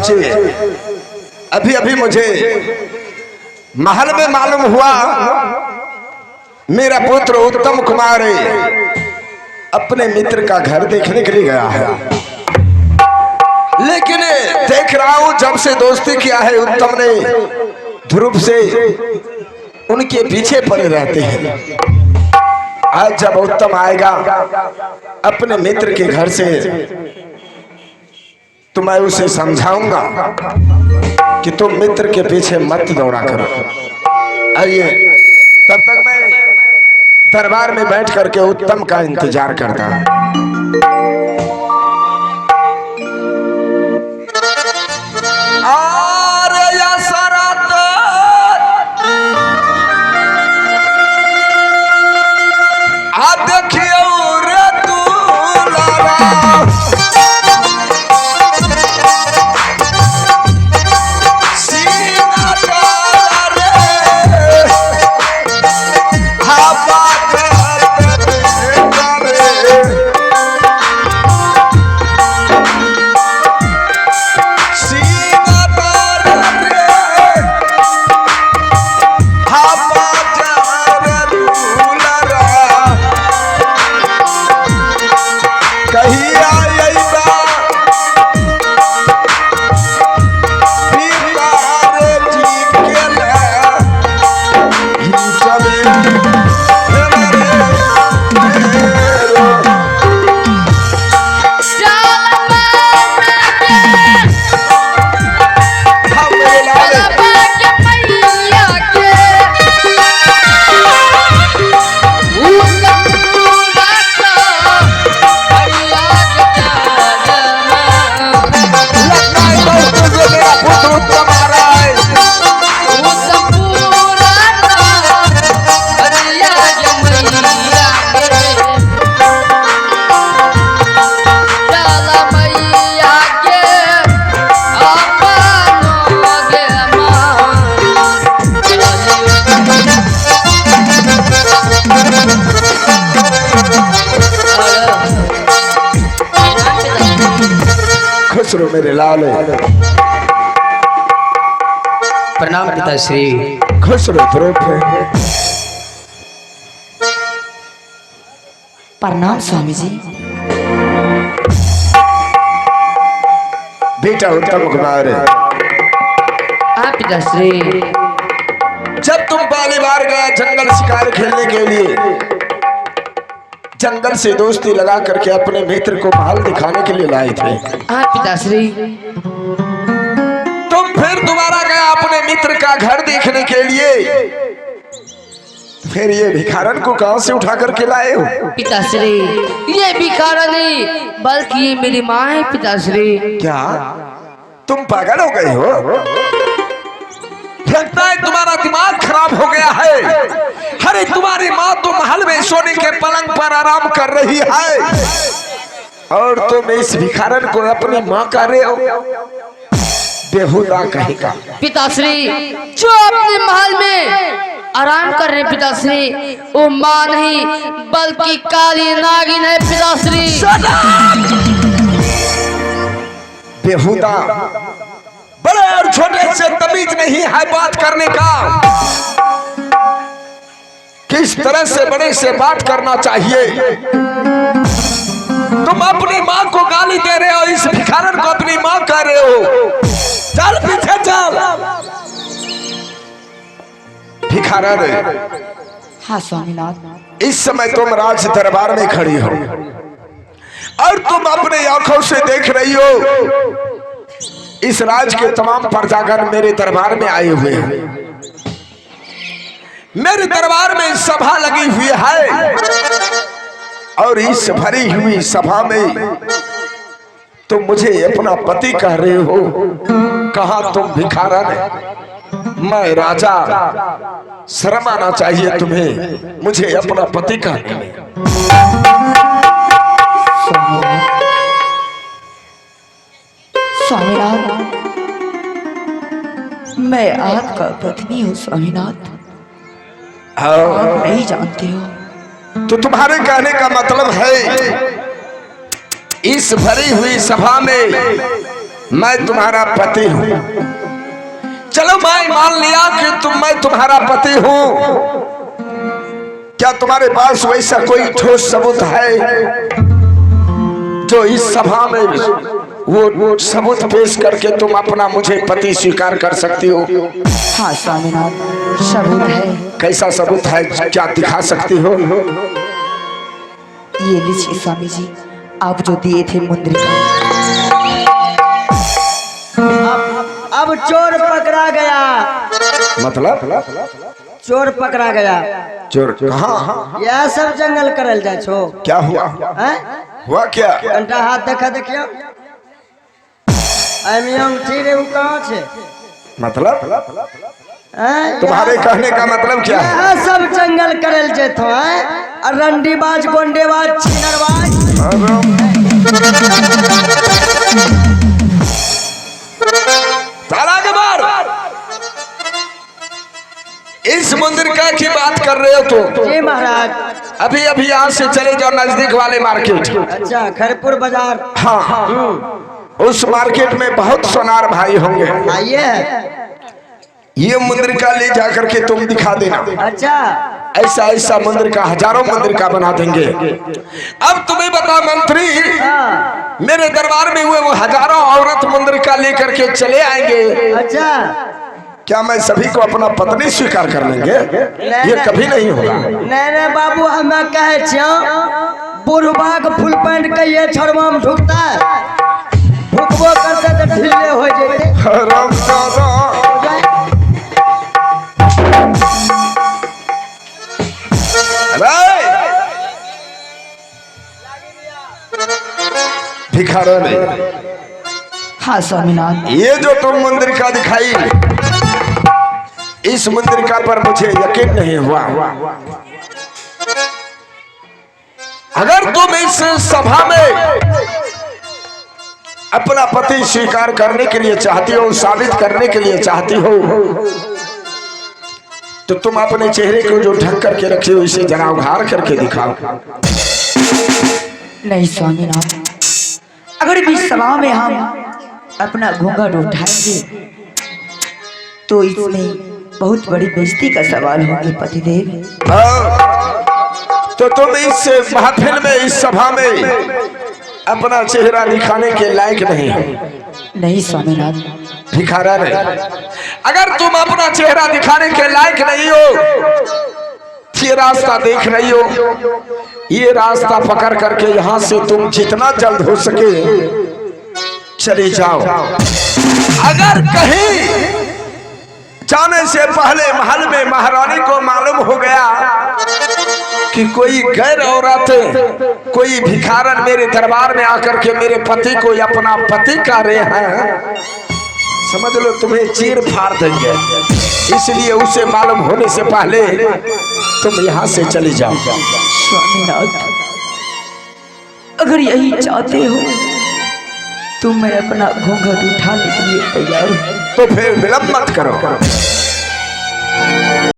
सोचिए, अभी अभी मुझे महल में मालूम हुआ मेरा पुत्र उत्तम कुमार अपने मित्र का घर देखने के लिए गया है, लेकिन देख रहा हूं जब से दोस्ती किया है उत्तम ने ध्रुव से, उनके पीछे पड़े रहते हैं। आज जब उत्तम आएगा अपने मित्र के घर से तो मैं उसे समझाऊंगा कि तुम मित्र के पीछे मत दौड़ा करो। आइए, तब तक मैं दरबार में बैठ करके उत्तम का इंतजार करता हूं। मेरे लाल, प्रणाम पिताश्री। खुश रहो ध्रुव। प्रणाम स्वामी जी। बेटा उत्तम कुमार, हाँ पिताश्री। जब तुम पहली बार गया जंगल शिकार खेलने के लिए, जंगल से दोस्ती लगा करके अपने मित्र को महल दिखाने के लिए लाए थे। हाँ पिताश्री। तुम फिर दोबारा गया अपने मित्र का घर देखने के लिए, फिर ये भिखारन को कहां से उठा करके लाए हो? पिताश्री, ये भिखारन नहीं बल्कि ये मेरी माँ है पिताश्री। क्या तुम पागल हो गए हो? लगता है तुम्हारा दिमाग खराब हो गया है। अरे तुम्हारी माँ तो महल में सोने के पलंग पर आराम कर रही है और तुम इस भिखारन को अपनी माँ कह रहे हो? बेहुदा कहेगा। पिताश्री, जो अपने महल में आराम कर रहे पिताश्री, वो माँ नहीं बल्कि काली नागिन है पिताश्री। बेहुदा, बड़े और छोटे से तमीज नहीं है बात करने का। किस तरह से बड़े से बात करना चाहिए? तुम अपनी माँ को गाली दे रहे हो, इस भिखारन को अपनी माँ कह रहे हो। चल पीछे चल। भिखारन, हाँ स्वामीनाथ। इस समय तुम राज दरबार में खड़ी हो और तुम अपने आंखों से देख रही हो इस राज के तमाम प्रजागण मेरे दरबार में आए हुए हैं। मेरे दरबार में सभा लगी हुई है और इस भरी हुई सभा में तुम मुझे अपना पति कह रहे हो। कहा तुम भिखारन, मैं राजा, शर्म आना चाहिए तुम्हें मुझे अपना पति कहने में। स्वामीनाथ, मैं आपका पत्नी हूँ स्वामीनाथ। आप नहीं जानते हो। तो तुम्हारे कहने का मतलब है इस भरी हुई सभा में मैं तुम्हारा पति हूँ। चलो मैं मान लिया कि मैं तुम्हारा पति हूँ। क्या तुम्हारे पास वैसा कोई ठोस सबूत है जो इस सभा में वो सबूत पेश करके तुम अपना मुझे पति स्वीकार कर सकती हो? हाँ स्वामीनाथ, सबूत है। कैसा सबूत है, क्या दिखा सकती हो? ये लीजिए स्वामी जी, आप जो दिए थे मुंद्रिका। अब चोर पकड़ा गया। मतलब चोर पकड़ा गया। चोर कहाँ? यह सब जंगल करल जाए छो। क्या हुआ? हुआ क्या? घंटा हाथ देखा देखियो। ठीक है, वो कहाँ छे? मतलब तुम्हारे कहने का मतलब क्या है? यह सब जंगल करल जेतो है। रंडीबाज, गोंडेबाज, छीनरबाज। ताला के बार इस मुंद्रिका की बात कर रहे हो तो? जी महाराज। अभी अभी यहाँ से चले जाओ नजदीक वाले मार्केट। अच्छा, खैरपुर बाजार। हाँ, उस मार्केट में बहुत सोनार भाई होंगे। आइए। ये मुंद्रिका ले जाकर के तुम दिखा देना। अच्छा, ऐसा ऐसा मुंद्रिका, हजारों मुंद्रिका बना देंगे। अब तुम्हें बता मंत्री, मेरे दरबार में हुए वो हजारों औरत मुंद्रिका लेकर के चले आएंगे। अच्छा, क्या मैं सभी को अपना पत्नी स्वीकार कर लेंगे? ये कभी नहीं होगा। नहीं बाबू, हमें कहे बुढ़बा के फुल पैंट के ये छोड़वा में ढुकता है। ढुकबो करते तो ढीले हो जाते। भिखारा नहीं। हाँ स्वामीनाथ, ये जो तुम मुंद्रिका दिखाई, इस मुंद्रिका पर मुझे यकीन नहीं हुआ। अगर तुम इस सभा में अपना पति स्वीकार करने के लिए चाहती हो, साबित करने के लिए चाहती हो, तो तुम अपने चेहरे को जो ढक करके रखे हो इसे जरा उघार करके दिखाओ। नहीं स्वामीनाथ, अगर इस सभा में हम अपना घूंघट उठाएंगे तो इसमें बहुत बड़ी बेइज्जती का सवाल होगी पतिदेव। तो तुम इस महफिल में, इस सभा में अपना चेहरा दिखाने के लायक नहीं हो। नहीं स्वामीनाथ, भिखारा नहीं। अगर तुम अपना चेहरा दिखाने के लायक नहीं हो, ये रास्ता देख रही हो, ये रास्ता पकड़ करके यहाँ से तुम जितना जल्द हो सके चले जाओ। अगर कहीं जाने से पहले महल में महारानी को मालूम हो गया कि कोई गैर औरत, कोई भिखारन मेरे दरबार में आकर के मेरे पति को अपना पति कह रहे हैं, समझ लो तुम्हें चीर फाड़ देंगे। इसलिए उसे मालूम होने से पहले तुम यहाँ से चली जाओ। स्वामीनाथ, अगर यही चाहते हो तो मैं अपना घूंघट उठाने के लिए तैयार हूँ। तो फिर विलंब मत करो।